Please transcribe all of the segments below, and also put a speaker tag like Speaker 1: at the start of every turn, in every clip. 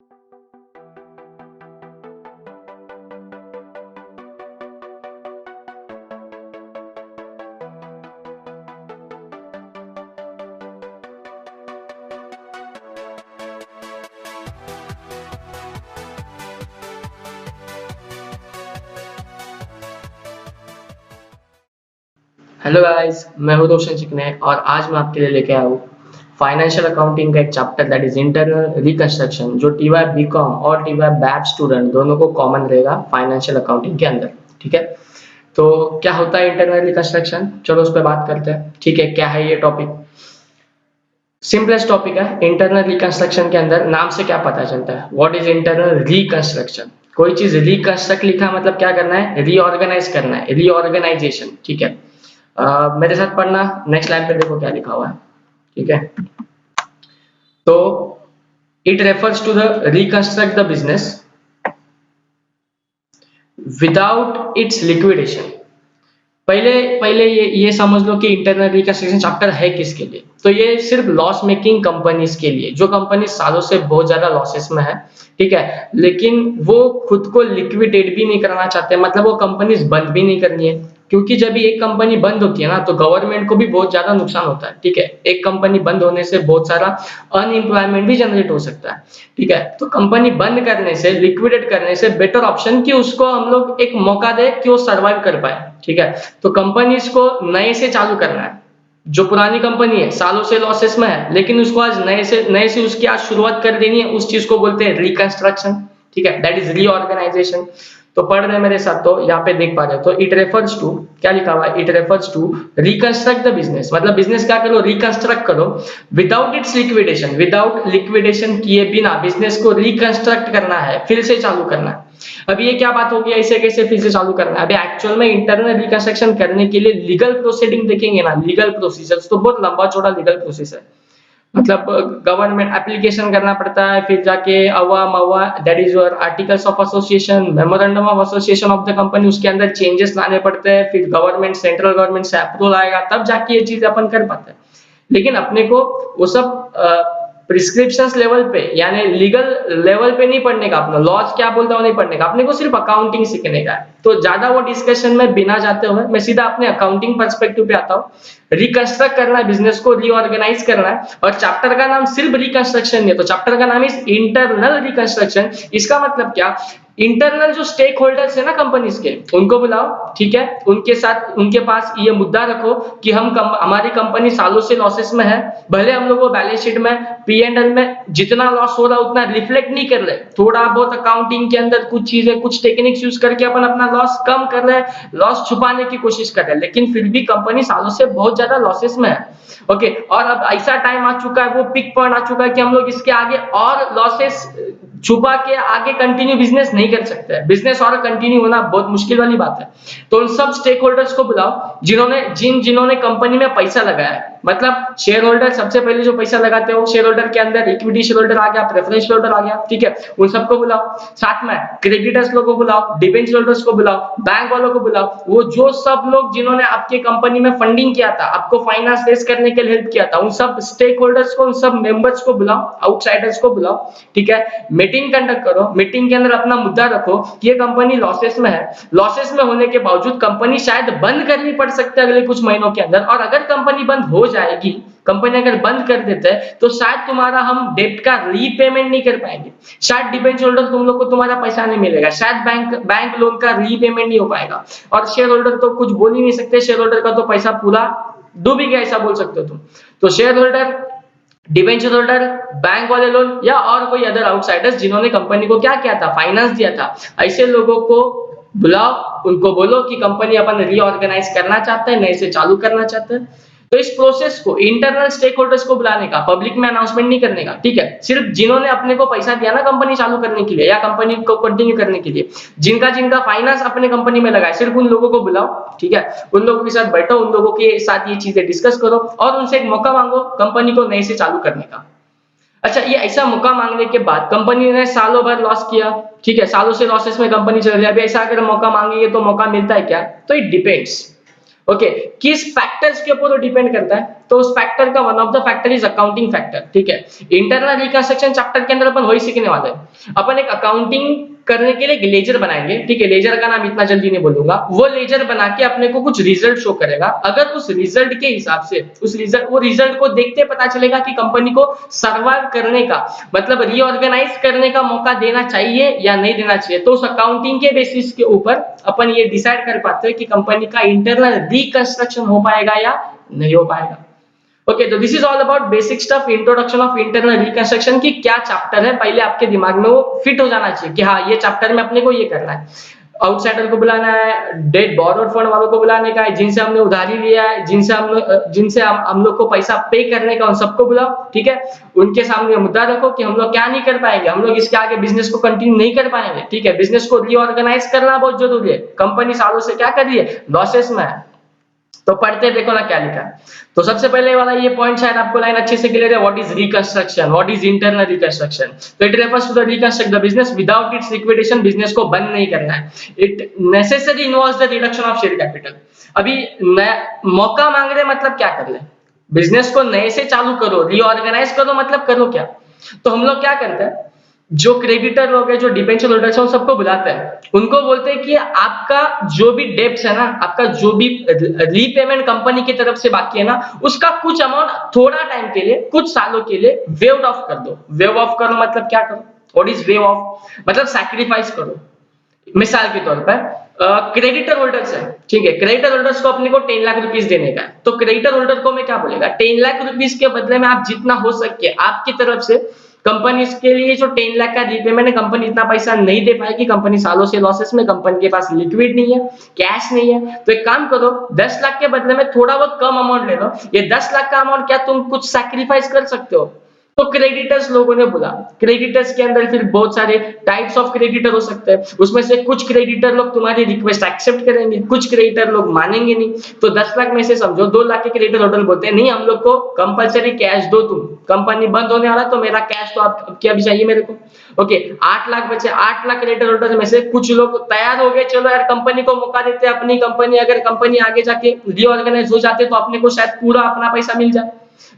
Speaker 1: Hello guys, मैं हूं रोशन चिकने और आज मैं आपके लिए लेके आया हूँ फाइनेंशियल अकाउंटिंग का एक chapter that is internal reconstruction, जो टीवाई बीकॉम और टीवाई बैच स्टूडेंट दोनों को कॉमन रहेगा फाइनेंशियल अकाउंटिंग के अंदर। ठीक है, तो क्या होता है इंटरनल रिकंस्ट्रक्शन, चलो उस पर बात करते हैं। ठीक है, क्या है ये टॉपिक? सिंपलेस्ट टॉपिक है। इंटरनल रिकंस्ट्रक्शन के अंदर नाम से क्या पता चलता है, व्हाट इज इंटरनल रिकंस्ट्रक्शन? कोई चीज रिकंस्ट्रक्ट लिखा मतलब क्या करना है, रीऑर्गेनाइज करना है, रीऑर्गेनाइजेशन। ठीक है, मेरे साथ पढ़ना, नेक्स्ट लाइन पे देखो क्या लिखा हुआ है। ठीक है, तो it refers to the reconstruct the business without its liquidation. पहले पहले ये समझ लो कि इंटरनल रिकंस्ट्रक्शन चैप्टर है किसके लिए। तो ये सिर्फ लॉस मेकिंग कंपनीज के लिए, जो कंपनी सालों से बहुत ज्यादा लॉसेस में है। ठीक है, लेकिन वो खुद को लिक्विडेट भी नहीं करना चाहते, मतलब वो कंपनीज बंद भी नहीं करनी है। क्योंकि जब भी एक कंपनी बंद होती है ना, तो गवर्नमेंट को भी बहुत ज्यादा नुकसान होता है। ठीक है, एक कंपनी बंद होने से बहुत सारा अनएम्प्लॉयमेंट भी जनरेट हो सकता है। ठीक है, तो कंपनी बंद करने से, लिक्विडेट करने से बेटर ऑप्शन कि उसको हम लोग एक मौका दे कि वो सर्वाइव कर पाए। ठीक है, तो कंपनीज को नए से चालू करना है। जो पुरानी कंपनी है सालों से लॉसेस में है, लेकिन उसको आज नए से उसकी आज शुरुआत कर देनी है, उस चीज को बोलते हैं रिकंस्ट्रक्शन। ठीक है, दैट इज रीऑर्गेनाइजेशन। तो पढ़ रहे मेरे साथ, तो यहाँ पे देख पा रहे हो, तो इट रेफर्स टू, क्या लिखा हुआ है, it refers to reconstruct the business, मतलब बिजनेस क्या करो, रिकंस्ट्रक्ट करो without its liquidation, without liquidation किए बिना बिजनेस को रिकंस्ट्रक्ट करना है, फिर से चालू करना है। अब ये क्या बात होगी, ऐसे कैसे फिर से चालू करना है? अभी एक्चुअल में इंटरनल रिकंस्ट्रक्शन करने के लिए लीगल प्रोसीडिंग देखेंगे ना, लीगल प्रोसीजर्स तो बहुत लंबा चौड़ा लीगल प्रोसेस है। मतलब गवर्नमेंट एप्लीकेशन करना पड़ता है, फिर जाके अवा मवा, that is your articles of association, memorandum of association of the company, उसके अंदर चेंजेस लाने पड़ते हैं, फिर गवर्नमेंट, सेंट्रल गवर्नमेंट से अप्रूवल आएगा, तब जाके ये चीज अपन कर पाते हैं। लेकिन अपने को वो सब प्रिस्क्रिप्शंस लेवल पे, यानी लीगल लेवल पे नहीं पढ़ने का, अपना लॉज क्या बोलता है नहीं पढ़ने का, अपने को सिर्फ अकाउंटिंग सीखने का है। तो ज्यादा वो डिस्कशन में बिना जाते हुए मैं सीधा अपने अकाउंटिंग पर्सपेक्टिव पे आता हूँ। रिकंस्ट्रक्ट करना है, बिजनेस को रीऑर्गेनाइज करना है, और चैप्टर का नाम सिर्फ रिकंस्ट्रक्शन नहीं है, तो चैप्टर का नाम इज इंटरनल रिकंस्ट्रक्शन। इसका मतलब क्या, इंटरनल जो स्टेक होल्डर्स है ना कंपनीज के, उनको बुलाओ। ठीक है, उनके साथ, उनके पास ये मुद्दा रखो कि हमारी कंपनी सालों से लॉसेस में है, भले हम लोग वो बैलेंस शीट में, P&L में जितना लॉस हो रहा है उतना रिफ्लेक्ट नहीं कर रहे, थोड़ा बहुत अकाउंटिंग के अंदर कुछ चीजें, कुछ टेक्निक्स यूज करके अपन अपना लॉस कम कर रहे हैं, लॉस छुपाने की कोशिश कर रहे हैं, लेकिन फिर भी कंपनी सालों से बहुत ज्यादा लॉसेस में है। ओके, और अब ऐसा टाइम आ चुका है, वो पिक पॉइंट आ चुका है कि हम लोग इसके आगे और लॉसेस छुपा के आगे कंटिन्यू बिजनेस नहीं कर सकते हैं, बिजनेस और कंटिन्यू होना बहुत मुश्किल वाली बात है। तो उन सब स्टेक होल्डर्स को बुलाओ जिन्होंने कंपनी में पैसा लगाया है, मतलब शेयर होल्डर सबसे पहले जो पैसा लगाते हो, शेयर होल्डर के अंदर इक्विटी शेयर होल्डर आ गया, प्रेफरेंस शेयर होल्डर आ गया। ठीक है, उन सबको बुलाओ, साथ में क्रेडिटर्स लोगों को बुलाओ, डिबेंचर होल्डर्स को बुलाओ, बैंक वालों को बुलाओ, वो जो सब लोग जिन्होंने आपके कंपनी में फंडिंग किया था, आपको फाइनेंस रेज करने के लिए हेल्प किया था, उन सब स्टेक होल्डर्स को, उन सब मेंबर्स को बुलाओ, आउटसाइडर्स को बुलाओ। ठीक है, मीटिंग कंडक्ट करो, मीटिंग के अंदर अपना मुद्दा रखो कि ये कंपनी लॉसेस में है, लॉसेस में होने के बावजूद कंपनी शायद बंद करनी पड़ सकती है अगले कुछ महीनों के अंदर, और अगर कंपनी बंद हो जाएगी, कंपनी अगर बंद कर देते हैं, तो शायद तुम्हारा हम डेब्ट का रीपेमेंट नहीं कर पाएंगे, शायद डिबेंचर होल्डर तुम लोग को तुम्हारा पैसा नहीं मिलेगा, शायद बैंक लोन का रीपेमेंट नहीं हो पाएगा, और शेयर होल्डर तो कुछ बोल ही नहीं सकते, शेयर होल्डर का तो पैसा पूरा डूब ही गया, ऐसा बोल सकते हो तुम। तो share holder, debenture holder, bank वाले लोग, या और कोई अदर आउटसाइडर्स जिन्होंने कंपनी को क्या किया था, फाइनेंस दिया था, ऐसे लोगों को बुलाओ, उनको बोलो कि कंपनी अपन रीऑर्गेनाइज करना चाहते हैं, नए से चालू करना चाहते हैं। तो इस प्रोसेस को इंटरनल स्टेक होल्डर्स को बुलाने का, पब्लिक में अनाउंसमेंट नहीं करने का। ठीक है, सिर्फ जिन्होंने अपने को पैसा दिया ना कंपनी चालू करने के लिए या कंपनी को कंटिन्यू करने के लिए, जिनका जिनका फाइनेंस अपने कंपनी में लगा है, सिर्फ उन लोगों को बुलाओ। ठीक है, उन लोगों के साथ बैठो, उन लोगों के साथ ये चीजें डिस्कस करो, और उनसे एक मौका मांगो कंपनी को नए से चालू करने का। अच्छा, ये ऐसा मौका मांगने के बाद कंपनी ने सालों भर लॉस किया, ठीक है, सालों से लॉसेस में कंपनी चल रही है, अभी ऐसा अगर मौका मांगेंगे तो मौका मिलता है क्या? तो इट डिपेंड्स। ओके, किस फैक्टर्स के ऊपर वो डिपेंड करता है? तो उस फैक्टर का one of the factor is accounting factor, ठीक है। इंटरनल रिकंस्ट्रक्शन चैप्टर के अंदर अपन वही सीखने वाले हैं। अपन एक अकाउंटिंग करने के लिए एक लेजर बनाएंगे, ठीक है। लेजर का नाम इतना जल्दी नहीं बोलूंगा। वो लेजर बना के अपने को कुछ रिजल्ट शो करेगा। अगर उस रिजल्ट के हिसाब से वो रिजल्ट को देखते पता चलेगा कि कंपनी को सर्वाइव करने का मतलब रीऑर्गेनाइज करने का मौका देना चाहिए या नहीं देना चाहिए, तो उस अकाउंटिंग के बेसिस के ऊपर अपन ये डिसाइड कर पाते हैं कि कंपनी का इंटरनल रिकंस्ट्रक्शन हो पाएगा या नहीं हो पाएगा। ओके, तो this is all about basic stuff, introduction of internal reconstruction की क्या चैप्टर है, पहले आपके दिमाग में वो फिट हो जाना चाहिए कि हाँ ये चैप्टर में अपने को ये करना है। आउटसाइडर को बुलाना है, डेट बोरोड फंड वालों को बुलाने का है, जिनसे हमने उधारी लिया है, जिनसे हम लोग को पैसा पे करने का, उन सबको बुलाओ, ठीक है। उनके सामने मुद्दा रखो कि हम लोग क्या नहीं कर पाएंगे, हम लोग इसके आगे बिजनेस को कंटिन्यू नहीं कर पाएंगे, ठीक है। बिजनेस को रीऑर्गेनाइज करना बहुत जरूरी है। कंपनी सालों से क्या कर रही है, लॉसेस में है। तो पढ़ते देखो ना क्या लिखा है। तो सबसे पहले वाला ये पॉइंट शायद आपको लाइन अच्छे से क्लियर है, what is reconstruction, what is internal reconstruction. तो it refers to the reconstruct the business without its liquidation, business को बंद नहीं करना है। It necessary involves the reduction of share capital. अभी मौका मांग रहे मतलब क्या कर ले, बिजनेस को नए से चालू करो, रीऑर्गेनाइज करो, मतलब करो क्या। तो हम लोग क्या करते हैं, जो क्रेडिटर लोग हैं, जो डिबेंचर होल्डर्स हैं, उन सबको बुलाते हैं। उनको बोलते हैं कि आपका जो भी डेब्ट्स है ना, आपका जो भी रीपेमेंट कंपनी की तरफ से बाकी है ना, उसका कुछ अमाउंट थोड़ा टाइम के लिए, कुछ सालों के लिए वेव ऑफ कर दो। वेव ऑफ करो मतलब क्या करो, व्हाट इज वेव ऑफ, मतलब सैक्रिफाइस करो। मिसाल के तौर पर क्रेडिटर होल्डर्स है, ठीक है। क्रेडिटर होल्डर्स को अपने को 10 लाख रुपीस देने का है, तो क्रेडिटर होल्डर को मैं क्या बोलेगा, 10 लाख रुपीस के बदले में आप जितना हो सके आपकी तरफ से कंपनी के लिए जो 10 लाख का रीपेमेंट है, कंपनी इतना पैसा नहीं दे पाएगी, कंपनी सालों से लॉसेस में, कंपनी के पास लिक्विड नहीं है, कैश नहीं है। तो एक काम करो, 10 लाख के बदले में थोड़ा बहुत कम अमाउंट ले लो। ये 10 लाख का अमाउंट क्या तुम कुछ सैक्रिफाइस कर सकते हो? तो क्रेडिटर्स लोगों ने बोला। क्रेडिटर्स के अंदर फिर बहुत सारे टाइप्स ऑफ क्रेडिटर हो सकते हैं। उसमें से कुछ क्रेडिटर लोग तुम्हारी रिक्वेस्ट एक्सेप्ट करेंगे, कुछ क्रेडिटर लोग मानेंगे नहीं। तो 10 लाख में से समझो 2 लाख के क्रेडिटर होल्डर बोलते हैं नहीं, हम लोग को कंपलसरी कैश दो, तुम कंपनी बंद होने वाला तो मेरा कैश तो आप क्या भी चाहिए मेरे को। ओके, 8 लाख बचे। 8 लाख क्रेडिटर होल्डर में से कुछ लोग तैयार हो गए, चलो यार कंपनी को मौका देते हैं, अपनी कंपनी, अगर कंपनी आगे जाके रीऑर्गेनाइज हो जाते तो अपने को शायद पूरा अपना पैसा मिल जाए।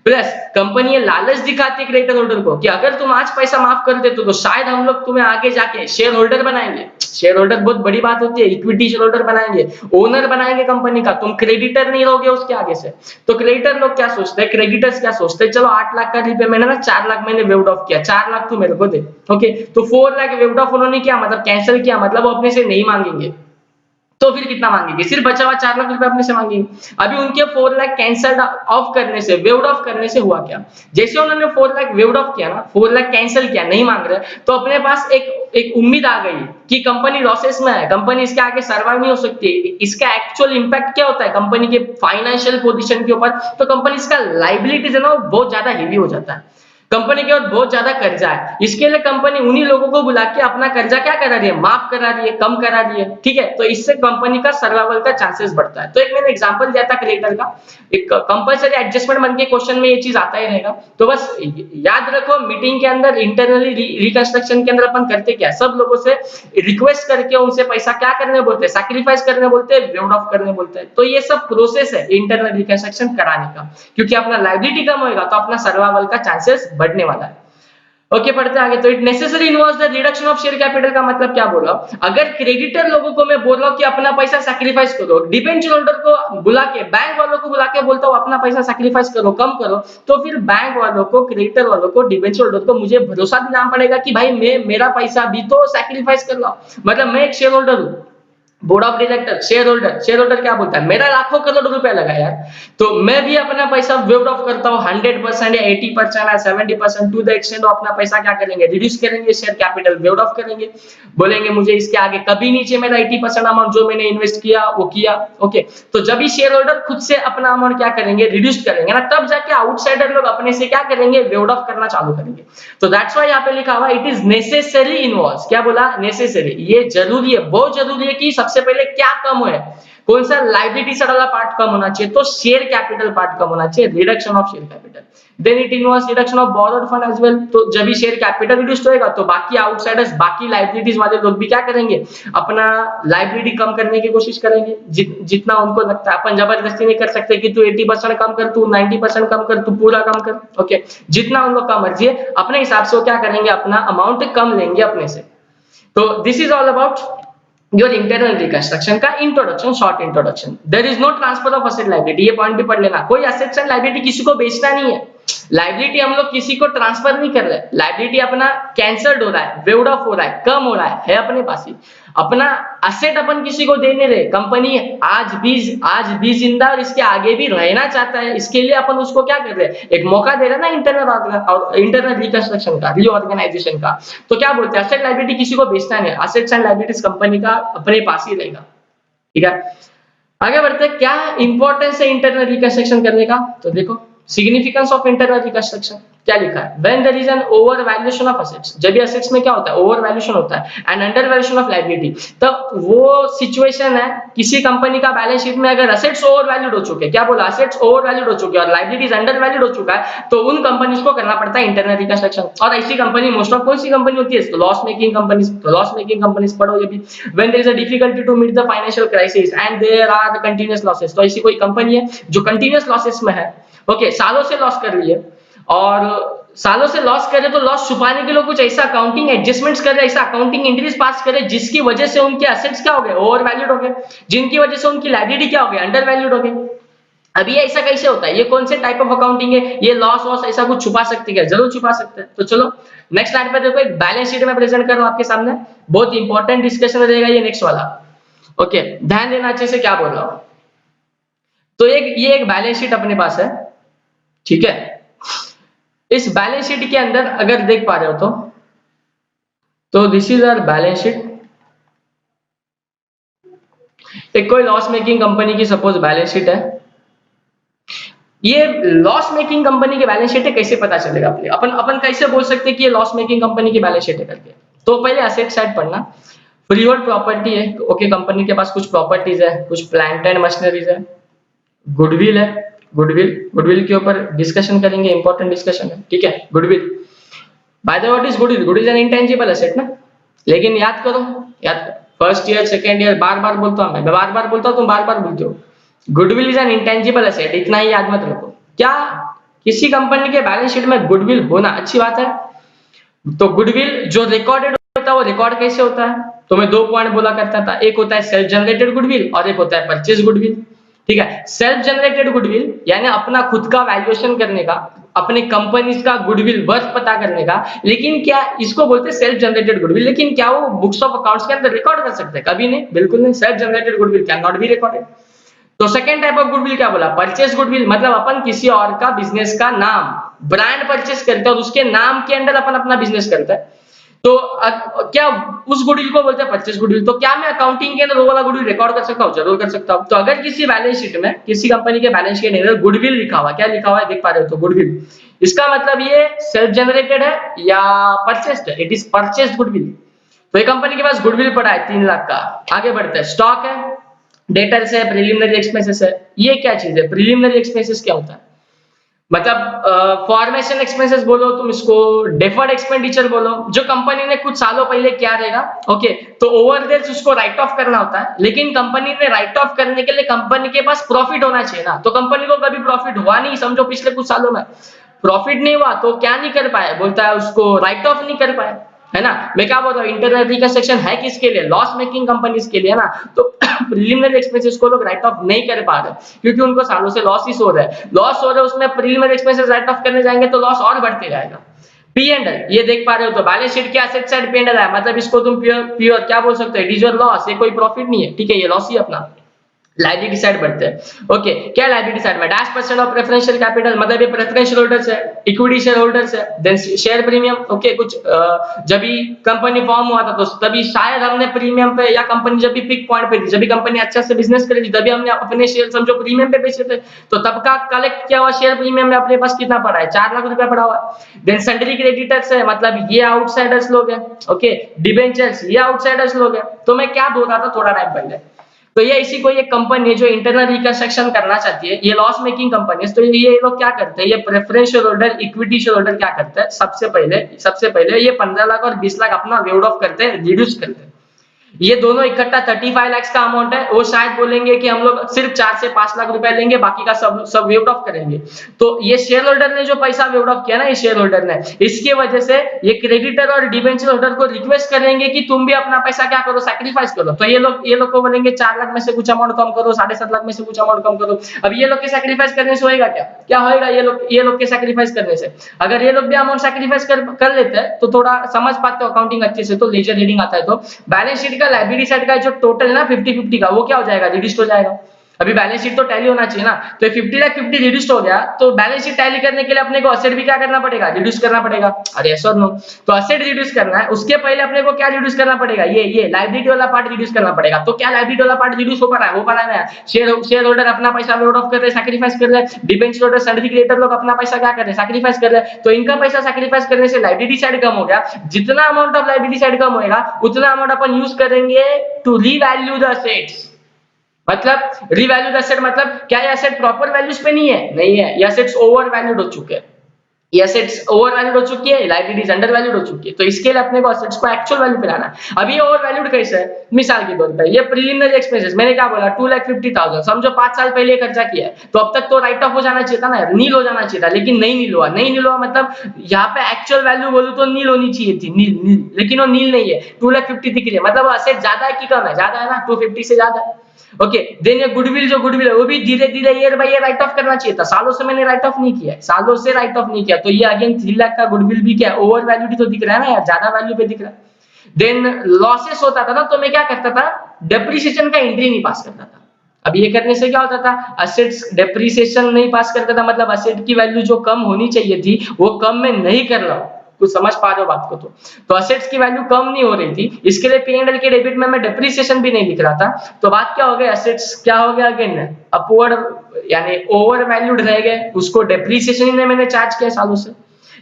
Speaker 1: प्लस कंपनी ये लालच दिखाती है क्रेडिटर होल्डर को कि अगर तुम आज पैसा माफ कर देते तो शायद हम लोग तुम्हें आगे जाके शेयर होल्डर बनाएंगे। शेयर होल्डर बहुत बड़ी बात होती है, इक्विटी शेयर होल्डर बनाएंगे, ओनर बनाएंगे कंपनी का, तुम क्रेडिटर नहीं रहोगे उसके आगे से। तो क्रेडिटर लोग क्या सोचते हैं, क्रेडिटर्स क्या सोचते हैं, चलो 8 लाख का रीपेमेंट है ना, 4 लाख मैंने वेव्ड ऑफ किया, 4 लाख तू मेरे को दे। ओके, तो 4 लाख वेव्ड ऑफ उन्होंने किया, मतलब कैंसिल किया, मतलब वो अपने से नहीं मांगेंगे। तो फिर कितना मांगेंगे, सिर्फ बचा हुआ 4 लाख रुपए अपने से मांगेंगे। अभी उनके 4 लाख कैंसल्ड ऑफ करने से, वेव्ड ऑफ करने से हुआ क्या, जैसे उन्होंने 4 लाख वेव्ड ऑफ किया ना, 4 लाख कैंसिल किया, नहीं मांग रहे, तो अपने पास एक उम्मीद आ गई कि कंपनी लॉसेस में है, कंपनी इसके आगे सर्वाइव नहीं हो सकती। इसका एक्चुअल इंपैक्ट क्या होता है कंपनी के फाइनेंशियल पोजीशन के ऊपर, तो कंपनी इसका लाइबिलिटीज है ना बहुत ज्यादा हेवी हो जाता है, कंपनी के ऊपर बहुत ज्यादा कर्जा है। इसके लिए कंपनी उन्हीं लोगों को बुला के अपना कर्जा क्या करा रही है, माफ करा रही है, कम करा रही है, ठीक है। तो इससे कंपनी का सर्वाइवल का चांसेस बढ़ता है। तो एक मैंने एग्जांपल दिया था क्रेडिटर का, एक कंपलसरी एडजस्टमेंट बन के क्वेश्चन में ये चीज आता ही रहेगा। तो बस याद रखो, मीटिंग के अंदर इंटरनली रिकंस्ट्रक्शन के अंदर अपन करते क्या, सब लोगों से रिक्वेस्ट करके उनसे पैसा क्या करने बोलते हैं, सैक्रिफाइस करने बोलते हैं, वेव्ड ऑफ करने बोलते हैं। तो ये सब प्रोसेस है इंटरनल रिकंस्ट्रक्शन कराने का, क्योंकि अपना लायबिलिटी कम होगा तो अपना सर्वाइवल का चांसेस बढ़ने वाला है। ओके, पढ़ते आगे। तो it necessary involves the reduction of share capital का मतलब क्या बोल रहा हूं, अगर क्रेडिटर लोगों को मैं बोल रहा हूं कि अपना पैसा सैक्रिफाइस करो, डिबेंचर होल्डर को बुला के, बैंक वालों को बुला के बोलता हूं अपना पैसा सैक्रिफाइस करो, कम करो, तो फिर बैंक वालों को, क्रेडिटर वालों को, डिबेंचर होल्डर को मुझे भरोसा दिलाना पड़ेगा कि भाई मैं मेरा पैसा भी तो सैक्रिफाइस कर रहा हूं। मतलब मैं एक शेयर होल्डर हूं, board of director, share holder क्या बोलता है, मेरा लाखों करोड़ रुपया लगा यार, तो मैं भी अपना पैसा वेव्ड ऑफ करता हूं 100% या 80% या 70%, टू द एक्सटेंट अपना पैसा क्या करेंगे, रिड्यूस करेंगे, शेयर कैपिटल वेव्ड ऑफ करेंगे, बोलेंगे मुझे इसके आगे कभी नीचे मेरा 80% अमाउंट जो मैंने इन्वेस्ट किया वो किया। ओके, तो जब भी शेयर होल्डर खुद से अपना अमाउंट क्या करेंगे, रिड्यूस करेंगे ना, तब जाके आउटसाइडर लोग अपने से क्या करेंगे, वेव्ड ऑफ करना चालू करेंगे। तो दैट्स व्हाई यहाँ पे लिखा हुआ इट इज नेसेसरी इन्वॉल्व्स, क्या बोला, नेसेसरी, ये जरूरी है, बहुत जरूरी है कि सबसे सबसे पहले क्या कम है, कौन सा लाइबिलिटी से वाला पार्ट कम होना चाहिए, तो शेयर कैपिटल पार्ट कम होना चाहिए, reduction of share capital. Then it involves reduction of borrowed fund as well, तो जब भी शेयर कैपिटल रिड्यूस होएगा तो बाकी आउटसाइडर्स, बाकी लाइबिलिटीज वाले लोग भी क्या करेंगे, अपना लाइबिलिटी कम करने की कोशिश करेंगे, जितना उनको लगता है। अपन जबरदस्ती नहीं कर सकते कि तू 80% कम कर, तू 90% कम कर, तू पूरा कम कर, ओके, जितना उन लोग का मर्जी है अपने हिसाब से वो क्या करेंगे, अपना अमाउंट कम लेंगे अपने से। तो this is all about your internal reconstruction का introduction, short introduction. There is no transfer of asset liability, ये पॉइंट भी पढ़ लेना, कोई असेट्स एंड लायबिलिटी किसी को बेचना नहीं है, लायबिलिटी हम लोग किसी को ट्रांसफर नहीं कर रहे, लायबिलिटी अपना कैंसल्ड हो रहा है, वेव्ड ऑफ हो रहा है, कम हो रहा है अपने पास ही, अपना असेट अपन किसी को दे नहीं रहे। कंपनी आज भी जिंदा और इसके आगे भी रहना चाहता है, इसके लिए अपन उसको क्या कर रहे हैं, एक मौका दे रहे हैं ना इंटरनल रिकंस्ट्रक्शन का, रीऑर्गेनाइजेशन का। तो क्या बोलते हैं, असेट लायबिलिटी किसी को बेचना नहीं है, असेट्स एंड लायबिलिटीज कंपनी का अपने पास ही रहेगा, ठीक है। आगे बढ़ते हैं, क्या इंपॉर्टेंस है इंटरनल रिकंस्ट्रक्शन करने का, तो देखो सिग्निफिकेंस ऑफ इंटरनल रिकंस्ट्रक्शन क्या लिखा है, when there is an over valuation of assets, जब भी असेट्स में क्या होता है, ओवर वैल्यूएशन होता है, and under valuation of liability, तो वो सिचुएशन है किसी कंपनी का बैलेंस शीट में अगर असेट्स ओवर वैल्यूड हो चुके हैं, क्या बोला, असेट्स ओवर वैल्यूड हो चुके हैं और लायबिलिटीज अंडर वैल्यूड हो चुका है, तो उन कंपनीज को करना पड़ता है इंटरनल रिकंस्ट्रक्शन। और ऐसी कंपनी मोस्ट ऑफ कौन सी कंपनी होती है, लॉस मेकिंग कंपनीज, तो लॉस मेकिंग कंपनीज पढ़ो ये भी। When there is a difficulty to meet the financial crisis and there are the continuous losses, तो ऐसी कोई कंपनी है जो कंटीन्यूअस लॉसेस में है, ओके, सालों से लॉस कर रही है, और सालों से लॉस करे तो लॉस छुपाने के लिए कुछ ऐसा अकाउंटिंग एडजस्टमेंट्स करे, ऐसा अकाउंटिंग एंट्रीज पास करे जिसकी वजह से उनके एसेट्स क्या हो गए, ओवर वैल्यूड हो गए, जिनकी वजह से उनकी लायबिलिटी क्या हो गई, अंडर वैल्यूड हो गई। अभी ऐसा कैसे होता है, ये कौन से टाइप ऑफ अकाउंटिंग है, ये लॉस वॉस ऐसा कुछ छुपा सकती है, जरूर छुपा सकते हैं। तो चलो नेक्स्ट स्लाइड पे देखो, एक बैलेंस शीट में प्रेजेंट कर रहा हूं आपके सामने, बहुत इंपॉर्टेंट डिस्कशन रहेगा ये नेक्स्ट वाला, ओके, ध्यान देना अच्छे से क्या बोल रहा हूं। तो ये एक बैलेंस शीट अपने पास है, ठीक है। इस बैलेंस शीट के अंदर अगर देख पा रहे हो तो this is our balance sheet. एक कोई लॉस मेकिंग कंपनी की सपोज बैलेंस शीट है, ये लॉस मेकिंग कंपनी की बैलेंस शीट है, कैसे पता चलेगा अपन कैसे बोल सकते हैं कि ये लॉस मेकिंग कंपनी की बैलेंस शीट है करके। तो पहले एसेट साइड पढ़ना, फ्रीहोल्ड प्रॉपर्टी है, ओके, कंपनी के पास कुछ प्रॉपर्टीज है, कुछ प्लांट एंड मशीनरीज है, गुडविल है, गुडविल के ऊपर डिस्कशन करेंगे, इंपॉर्टेंट डिस्कशन है, ठीक है। Goodwill, by the what is goodwill, goodwill is an intangible asset ना, लेकिन याद करो, फर्स्ट ईयर सेकंड ईयर बार-बार बोलता हूं, मैं बार-बार बोलता हूं, तुम बार-बार बोलते हो, goodwill is an intangible asset, इतना ही याद मत रखो। क्या किसी कंपनी के बैलेंस शीट में गुडविल होना अच्छी बात है, तो गुडविल जो रिकॉर्डेड होता है वो रिकॉर्ड कैसे होता है, तो मैं 2 पॉइंट बोला करता था, एक होता है सेल्फ जनरेटेड गुडविल और एक होता है परचेज गुडविल, ठीक है। सेल्फ जनरेटेड गुडविल यानी अपना खुद का वैल्यूएशन करने का, अपने कंपनीज का गुडविल वर्थ पता करने का, लेकिन क्या इसको बोलते हैं सेल्फ जनरेटेड गुडविल, लेकिन क्या वो बुक्स ऑफ अकाउंट्स के अंदर रिकॉर्ड कर सकते हैं, कभी नहीं, बिल्कुल नहीं, self generated goodwill can not be recorded. तो सेकंड टाइप ऑफ गुडविल क्या बोला, परचेज गुडविल, मतलब अपन किसी और का बिजनेस का नाम, ब्रांड परचेस करते हैं और उसके नाम के अंदर अपन अपना बिजनेस करते हैं, तो क्या उस गुडविल को बोलते हैं परचेज गुडविल। तो क्या मैं अकाउंटिंग के अंदर वो वाला गुडविल रिकॉर्ड कर सकता हूँ, जरूर कर सकता हूँ। तो अगर किसी बैलेंस शीट में किसी कंपनी के बैलेंस शीट के अंदर गुडविल लिखा हुआ, क्या लिखा हुआ है देख पा रहे हो, तो गुडविल, इसका मतलब ये सेल्फ जनरेटेड है या परचेस्ड है, इट इज परचेस्ड गुडविल। तो ये कंपनी के पास गुडविल पड़ा है 3 लाख का। आगे बढ़ते हैं, स्टॉक है, डेटर्स है, प्रिलिमिनरी एक्सपेंसेस है। ये क्या चीज है, प्रिलिमिनरी एक्सपेंसेस क्या होता है, मतलब फॉर्मेशन एक्सपेंसेस बोलो तुम इसको, डेफर्ड एक्सपेंडिचर बोलो, जो कंपनी ने कुछ सालों पहले किया रहेगा, ओके, तो ओवरडेज उसको राइट ऑफ करना होता है, लेकिन कंपनी ने राइट ऑफ करने के लिए कंपनी के पास प्रॉफिट होना चाहिए ना, तो कंपनी को कभी प्रॉफिट हुआ नहीं, समझो पिछले कुछ सालों में प्रॉफिट नहीं हुआ, तो क्या नहीं कर पाए, बोलता है उसको राइट ऑफ नहीं कर पाए, है ना। मैं क्या बोल रहा हूँ, इंटरनल रिकंस्ट्रक्शन है किसके लिए, लॉस मेकिंग कंपनीज के लिए ना, तो प्रिलिमिनरी एक्सपेंसेस को लोग राइट ऑफ नहीं कर पा रहे क्योंकि उनको सालों से लॉस ही हो रहा है, उसमें प्रिलिमिनरी एक्सपेंसेस राइट ऑफ करने जाएंगे तो लॉस और बढ़ते जाएगा। पी एंड एल, ये देख पा रहे हो, तो बैलेंस शीट के asset side P and L है, मतलब इसको तुम प्योर क्या बोल सकते हो, इट इज योर लॉस, ये कोई प्रॉफिट नहीं है, ठीक है, ये लॉस ही अपना। लाइबिलिटी साइड बढ़ते हैं। ओके, क्या लाइबिलिटी साइड में dash percent of preferential capital, मतलब ये प्रेफरेंशियल होल्डर्स है, इक्विटी शेयर होल्डर्स है, देन शेयर प्रीमियम। ओके, कुछ जब भी कंपनी फॉर्म हुआ था तो तभी शायद हमने प्रीमियम पे, या कंपनी जब भी पिक पॉइंट पे थी, जब भी कंपनी अच्छा से बिजनेस कर रही थी, तभी हमने अपने शेयर समझो प्रीमियम पे बेचे थे, तो तब का कलेक्ट किया हुआ शेयर प्रीमियम में अपने पास कितना पड़ा है, 4 लाख रुपया पड़ा हुआ है। देन सन्ड्री क्रेडिटर्स है, मतलब ये आउटसाइडर्स लोग हैं। ओके, डिबेंचर्स ये आउटसाइडर्स लोग हैं। तो मैं क्या बोल रहा था थोड़ा टाइम पहले, तो ये इसी को ये कंपनी है जो इंटरनल रिकंस्ट्रक्शन करना चाहती है, ये लॉस मेकिंग कंपनी है, तो ये लोग क्या करते हैं, ये preferential holder, equity share holder क्या करते हैं, सबसे पहले ये 15 लाख और 20 लाख अपना वेव ऑफ करते हैं, रिड्यूस करते हैं। ये दोनों इकट्ठा 35 लाख का अमाउंट है, वो शायद बोलेंगे कि हम लोग सिर्फ 4 से 5 लाख रुपए लेंगे, बाकी का सब सब वेव ऑफ करेंगे। तो ये शेयर होल्डर ने जो पैसा वेव ऑफ किया ना, ये शेयर होल्डर ने, इसकी वजह से ये क्रेडिटर और डिबेंचर होल्डर को रिक्वेस्ट करेंगे कि तुम भी अपना पैसा क्या करो, सैक्रिफाइस करो। तो ये लोग को बोलेंगे 4 लाख में से कुछ अमाउंट कम करो, 7.5 लाख में से कुछ अमाउंट कम करो। अब ये लोग के सैक्रिफाइस करने से होएगा क्या, क्या होएगा ये लोग के सैक्रिफाइस करने से, अगर ये लोग भी अमाउंट सैक्रिफाइस कर लेते हैं तो थोड़ा समझ पाते हो अकाउंटिंग अच्छे से, तो लेजर रीडिंग आता है, तो बैलेंस शीट का लायबिलिटी साइड का जो टोटल है ना 50-50 का, वो क्या हो जाएगा, रिड्यूस हो जाएगा। अभी बैलेंस शीट तो टैली होना चाहिए ना, तो 50 लाख 50 रिड्यूस हो गया, तो बैलेंस शीट टैली करने के लिए अपने को असेट भी क्या करना पड़ेगा, रिड्यूस करना पड़ेगा। अरे यस और नो, तो असेट रिड्यूस करना है, उसके पहले अपने को क्या रिड्यूस करना पड़ेगा, ये लायबिलिटी वाला पार्ट रिड्यूस करना पड़ेगा। तो क्या लायबिलिटी वाला पार्ट रिड्यूस हो पा रहा है ना, शेयर होल्डर अपना पैसा वेव ऑफ कर रहे हैं, सैक्रिफाइस कर रहे हैं, डिबेंचर होल्डर सन्ड्री क्रेडिटर लोग अपना पैसा क्या कर रहे हैं, सैक्रिफाइस कर रहे हैं। तो इनका पैसा सैक्रिफाइस करने से लायबिलिटी साइड कम हो गया, जितना अमाउंट ऑफ लायबिलिटी साइड कम होगा उतना अमाउंट अपन यूज करेंगे टू रीवैल्यू द असेट्स। मतलब रीवैल्यू एसेट, मतलब क्या ये एसेट प्रॉपर वैल्यूज पे नहीं है, ये एसेट्स ओवर वैल्यूड हो चुके हैं, ये एसेट्स ओवर वैल्यूड हो चुकी है, लायबिलिटीज अंडर वैल्यूड हो चुकी है। तो इसके लिए अपने को एसेट्स को एक्चुअल वैल्यू पे लाना है। अब ये ओवर वैल्यूड कैसे है, मिसाल के तौर पे ये प्रीलिमिनरी एक्सपेंसेस, मैंने क्या बोला 2,50,000, समझो 5 साल पहले खर्चा किया है, तो अब तक तो राइट ऑफ हो जाना चाहिए था ना, नील हो जाना चाहिए था, लेकिन नहीं नील हुआ, मतलब यहाँ पे एक्चुअल वैल्यू बोलूं तो नील होनी चाहिए थी, नील, लेकिन वो नील नहीं है, 2,50,000 दिख रही है, मतलब एसेट ज्यादा है कि कम है, ज्यादा है ना, 250 से ज्यादा है। ओके, देन ये गुडविल है, वो भी धीरे धीरे year by year right of करना चाहिए था, सालों से मैंने राइट ऑफ नहीं किया है, सालों से राइट ऑफ नहीं किया, तो ये अगेन 3 लाख का गुडविल भी क्या है, ओवर वैल्यूड तो दिख रहा है ना यार, ज्यादा वैल्यू पे दिख रहा है। देन लॉसेस होता था ना, तो मैं क्या करता था, डेप्रिसिएशन का एंट्री नहीं पास करता था। अब ये करने से क्या होता था, असेट्स डेप्रिसिएशन नहीं पास करता था, मतलब असेट की वैल्यू जो कम होनी चाहिए थी वो कम में नहीं कर रहा हूं, कुछ समझ पा रहे हो बात को, तो असेट्स की वैल्यू कम नहीं हो रही थी, इसके लिए P&L के डेबिट में मैं डेप्रिसिएशन भी नहीं लिख रहा था। तो बात क्या हो गई, असेट्स क्या हो गया अगेन अपवर्ड, यानी ओवर वैल्यूड रह गए, उसको डेप्रिसिएशन ने मैंने चार्ज किया सालों से।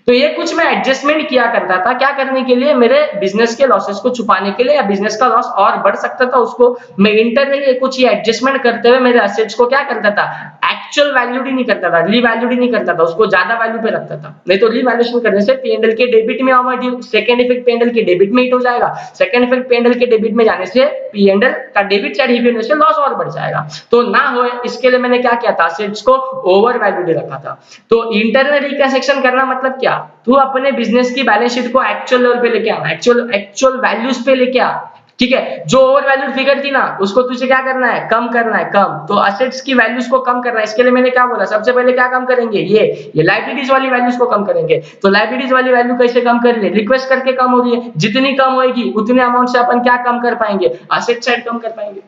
Speaker 1: तो ये कुछ मैं एडजस्टमेंट किया करता था, क्या करने के लिए, मेरे बिजनेस के लॉसेस को छुपाने के लिए, या बिजनेस का लॉस और बढ़ सकता था उसको मैं इंटरनली कुछ ये एडजस्टमेंट करते हुए मेरे एसेट्स को क्या करता था, एक्चुअल वैल्यूड ही नहीं करता था, रीवैल्यूड ही नहीं करता था, उसको ज्यादा वैल्यू पे रखता था। नहीं तो रीवैल्यूएशन करने से P&L के डेबिट में आएगा, सेकंड इफेक्ट P&L के डेबिट में हिट हो जाएगा, सेकंड इफेक्ट P&L के डेबिट में जाने से P&L का डेबिट साइड हिट होने से लॉस और बढ़ जाएगा। तो ना हो इसके लिए मैंने क्या किया था, एसेट्स को ओवर वैल्यूड रखा था। तो इंटरनल रिकंस्ट्रक्शन करना मतलब क्या, तू अपने बिजनेस की बैलेंस शीट को एक्चुअल लेवल पे लेके आना, एक्चुअल वैल्यूज पे लेके आ, ठीक है। जो ओवर वैल्यूड फिगर थी ना उसको तुझे क्या करना है, कम करना है, कम। तो असेट्स की वैल्यूज को कम करना है, इसके लिए मैंने क्या बोला, सबसे पहले क्या कम करेंगे, ये लायबिलिटीज वाली वैल्यूज को कम करेंगे। तो लायबिलिटीज वाली वैल्यू कैसे कम कर रहे, रिक्वेस्ट करके कम हो रही है, जितनी कम होगी उतने अमाउंट से अपन क्या कम कर पाएंगे, असेट साइड कम कर पाएंगे।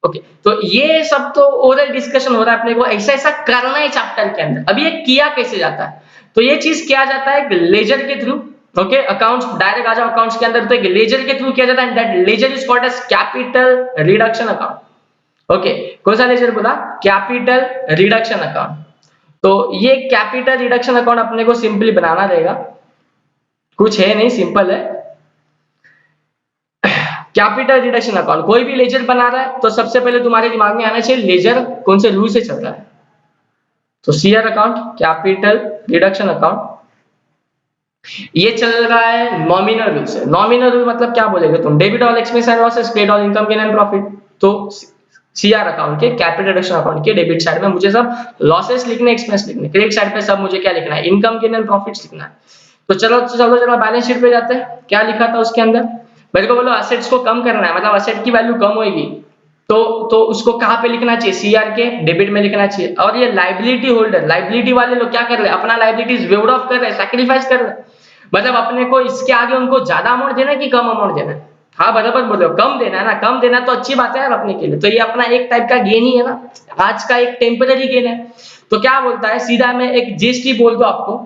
Speaker 1: ओके, तो ये सब तो ओरल डिस्कशन हो रहा है अपने को, ऐसा करना है चैप्टर के अंदर। अब ये किया कैसे जाता है, तो ये चीज किया जाता है लेजर के थ्रू। ओके, अकाउंट्स डायरेक्ट आ जाओ अकाउंट्स के अंदर, तो एक लेजर के थ्रू किया जाता है, that ledger is called as capital reduction account. Okay, कौन सा लेजर बोला, कैपिटल रिडक्शन अकाउंट। तो ये कैपिटल रिडक्शन अकाउंट अपने को सिंपली बनाना रहेगा, कुछ है नहीं, सिंपल है। कैपिटल रिडक्शन अकाउंट कोई भी लेजर बना रहा है तो सबसे पहले तुम्हारे दिमाग में आना चाहिए लेजर कौन से रूल से चल रहा है। तो CR account, capital reduction account, ये चल रहा है नॉमिनल रूल से। नॉमिनल रूल मतलब क्या बोलेगे तुम, debit all expense and losses, credit all income gain and profit. तो सीआर अकाउंट के, कैपिटल रिडक्शन अकाउंट के डेबिट साइड में मुझे सब लॉसेस लिखने, एक्सपेंस लिखने, क्रेडिट साइड पे सब मुझे क्या लिखना है, इनकम गेन एंड प्रॉफिट्स लिखना है। तो चलो बैलेंस शीट पे जाते हैं, क्या लिखा था उसके अंदर, मेरे को बोलो असेट्स को कम करना है, मतलब असेट की वैल्यू कम होगी, तो उसको कहां पे लिखना चाहिए, सीआर के डेबिट में लिखना चाहिए। और ये लायबिलिटी होल्डर, लायबिलिटी वाले लोग क्या कर रहे हैं, अपना लायबिलिटीज वेव्ड ऑफ कर रहे हैं, सैक्रिफाइस कर रहे हैं, मतलब अपने को इसके आगे उनको ज्यादा अमाउंट देना है कि कम अमाउंट देना है, हाँ बराबर बोल रहे हो, कम देना है ना, कम देना तो अच्छी बात है यार अपने के लिए, तो ये अपना एक टाइप का गेन ही है ना, आज का एक टेम्पररी गेन है। तो क्या बोलता है सीधा, मैं एक जीएसटी बोल दूं आपको,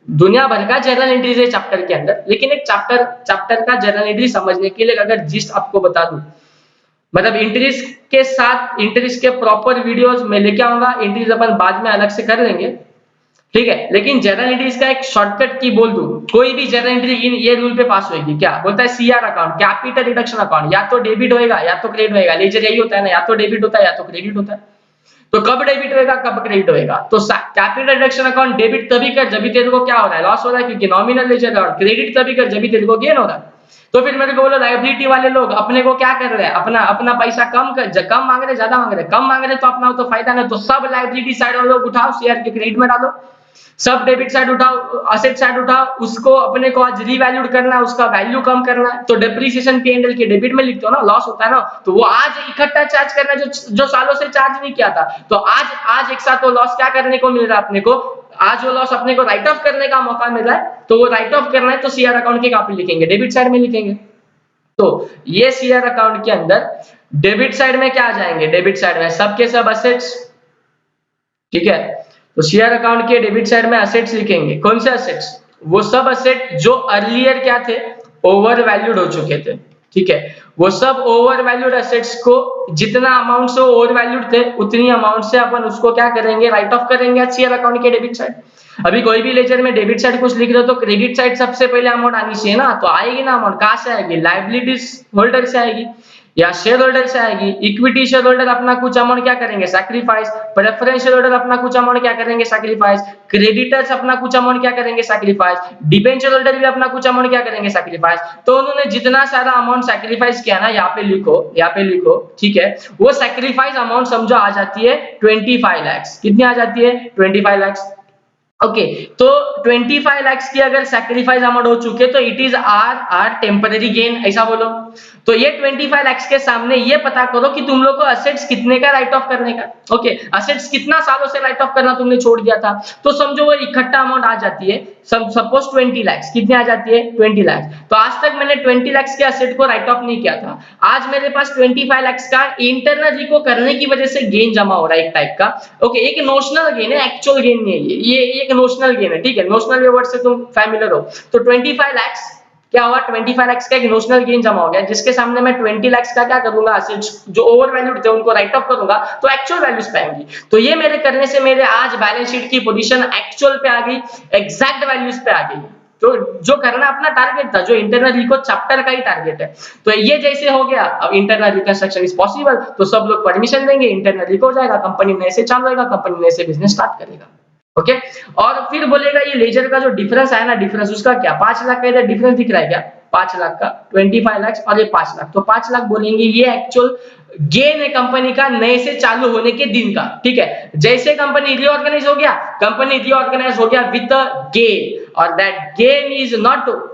Speaker 1: दुनिया भर का जर्नल एंट्रीज है चैप्टर के अंदर, लेकिन एक चैप्टर चैप्टर का जर्नल एंट्री समझने के लिए अगर जिस्ट आपको बता दूं, मतलब इंट्रीज के साथ इंट्रीज के प्रॉपर वीडियोस मैं लेके आऊंगा, इंट्रीज अपन बाद में अलग से कर लेंगे, ठीक है, लेकिन जर्नल एंट्रीज का एक शॉर्टकट की बोल दूं, कोई भी जर्नल एंट्री इन ये रूल पे पास होगी, क्या बोलता है, CR account, capital reduction account, या तो डेबिट होएगा या तो क्रेडिट होएगा, लेजर यही होता है ना, या तो डेबिट होता है या तो क्रेडिट होता है। तो कब डेबिट होएगा कब क्रेडिट होएगा, तो कैपिटल रिडक्शन अकाउंट डेबिट तभी कर जब तेरे को क्या हो रहा है, लॉस हो रहा है, क्योंकि नॉमिनल लेजर है, और क्रेडिट तभी कर जब तेरे को गेन हो रहा है। तो फिर मेरे को बोलो लायबिलिटी वाले लोग अपने को क्या कर रहे हैं, अपना अपना पैसा कम मांग रहे, ज्यादा मांग रहे, कम मांग रहे तो अपना तो फायदा नहीं, तो सब लायबिलिटी साइड वाले लोग उठाओ, शेयर के क्रेडिट में डालो, सब डेबिट साइड उठाओ, असेट साइड उठाओ, उसको अपने को आज रीवैल्यूड करना है, उसका वैल्यू कम करना है, तो डेप्रिसिएशन P&L के डेबिट में लिखते हो ना, लॉस होता है ना, तो वो आज इकट्ठा चार्ज करना है जो सालों से चार्ज नहीं किया था, तो आज आज एक साथ वो लॉस क्या करने को मिल रहा है अपने को, आज वो लॉस अपने को राइट ऑफ करने का मौका मिल रहा है, तो वो राइट ऑफ करना है तो सीआर अकाउंट की कॉपी लिखेंगे, डेबिट साइड में लिखेंगे। तो ये सीआर अकाउंट के अंदर डेबिट साइड में क्या आ जाएंगे, डेबिट साइड में सब के सब असेट्स, ठीक है, तो शेयर अकाउंट के डेबिट साइड में असेट्स लिखेंगे, कौन से असेट्स, वो सब असेट जो अर्लियर क्या थे, ओवर वैल्यूड हो चुके थे, ठीक है, वो सब ओवर वैल्यूड असेट्स को जितना अमाउंट से ओवर वैल्यूड थे उतनी अमाउंट से अपन उसको क्या करेंगे, राइट ऑफ करेंगे शेयर अकाउंट के डेबिट साइड। अभी कोई भी लेजर में डेबिट साइड कुछ लिख रहे हो तो क्रेडिट साइड सबसे पहले अमाउंट आनी चाहिए ना, तो आएगी ना अमाउंट, कहां से आएगी, लायबिलिटीज होल्डर से आएगी या शेयर होल्डर से आएगी। इक्विटी शेयर होल्डर अपना कुछ अमाउंट क्या करेंगे, सैक्रिफाइस, प्रेफरेंस शेयर होल्डर अपना कुछ अमाउंट क्या करेंगे, सैक्रिफाइस, क्रेडिटर्स अपना कुछ अमाउंट क्या करेंगे, सैक्रिफाइस, डिबेंचर होल्डर भी अपना कुछ अमाउंट क्या करेंगे, सैक्रिफाइस। तो उन्होंने जितना सारा अमाउंट सैक्रिफाइस किया ना, यहाँ पे लिखो, ठीक है, वो सैक्रिफाइस अमाउंट समझो आ जाती है 25 लाख, कितनी आ जाती है, 25 लाख। ओके, तो 25 लाख की अगर सैक्रिफाइस अमाउंट हो चुके तो it is are temporary gain, ऐसा बोलो। तो ये 25 लाख के सामने ये पता करो कि तुम लोग को असेट्स कितने का राइट ऑफ करने का, ओके, असेट्स कितना सालों से राइट ऑफ करना तुमने छोड़ दिया था, तो समझो वो इकट्ठा अमाउंट आ जाती है, सपोज 20 लाख, कितनी आ जाती है, 20 लाख। तो आज तक मैंने 20 लाख के असेट को राइट ऑफ नहीं किया था, आज मेरे पास 25 लाख का इंटरनल रिको करने की वजह से गेन जमा हो रहा है एक टाइप का, ओके, एक नोशनल गेन है, एक्चुअल गेन नहीं है, ये एक नोशनल गेन है, ठीक है, नोशनल वर्ड से तुम फैमिलियर हो। तो 25 लाख क्या हुआ, 25 लाख का एक नोशनल गेन जमा हो गया, जिसके सामने मैं 20 लाख का क्या करूंगा, असेट्स जो ओवर वैल्यूड थे उनको राइट ऑफ करूंगा, तो एक्चुअल वैल्यूज पे आएंगी। तो ये मेरे करने से मेरे आज बैलेंस शीट की पोजीशन एक्चुअल पे आ गई, एग्जैक्ट वैल्यूज पे आ गई। तो जो करना अपना टारगेट था, जो इंटरनल रिको चैप्टर का ही टारगेट है, तो ये जैसे हो गया, अब इंटरनल रिकंस्ट्रक्शन इज पॉसिबल, तो सब लोग परमिशन देंगे, इंटरनल रिको हो जाएगा, कंपनी नए से चालू होगा, कंपनी नए से बिजनेस स्टार्ट करेगा, ओके। और फिर बोलेगा ये लेजर का जो डिफरेंस है ना, डिफरेंस उसका क्या, 5 लाख का इधर डिफरेंस दिख रहा है क्या, 5 लाख का, 25 लाख और ये 5 लाख, तो 5 लाख बोलेंगे ये एक्चुअल गेन है कंपनी का नए से चालू होने के दिन का, ठीक है। जैसे कंपनी रीऑर्गेनाइज हो गया, कंपनी रीऑर्गेनाइज हो गया विद अ गेन, और that gain is not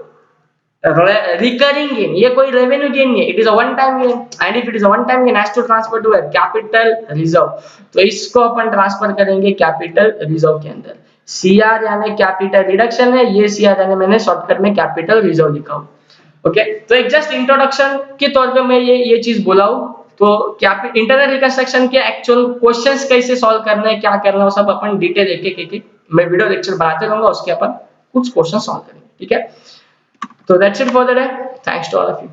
Speaker 1: recurring gain, ये कोई रेवेन्यू गेन नहीं है, it is a one time gain, and if it is a one time gain has to transfer to capital reserve, तो इसको अपन transfer करेंगे capital reserve के अंदर। सीआर यानी कैपिटल रिडक्शन है, ये सीआर यानी मैंने शॉर्टकट में कैपिटल रिजर्व लिखा हूं, ओके। तो एक जस्ट इंट्रोडक्शन के तौर पे मैं ये चीज बोला हूं, तो क्या इंटरनल रिकंस्ट्रक्शन के एक्चुअल क्वेश्चंस कैसे सॉल्व करना है, क्या करना है, वो सब अपन डिटेल एक मैं वीडियो लेक्चर बनाते रहूंगा, उसके अपन कुछ क्वेश्चन सॉल्व करेंगे, ठीक है। So that's it for the day. Thanks to all of you.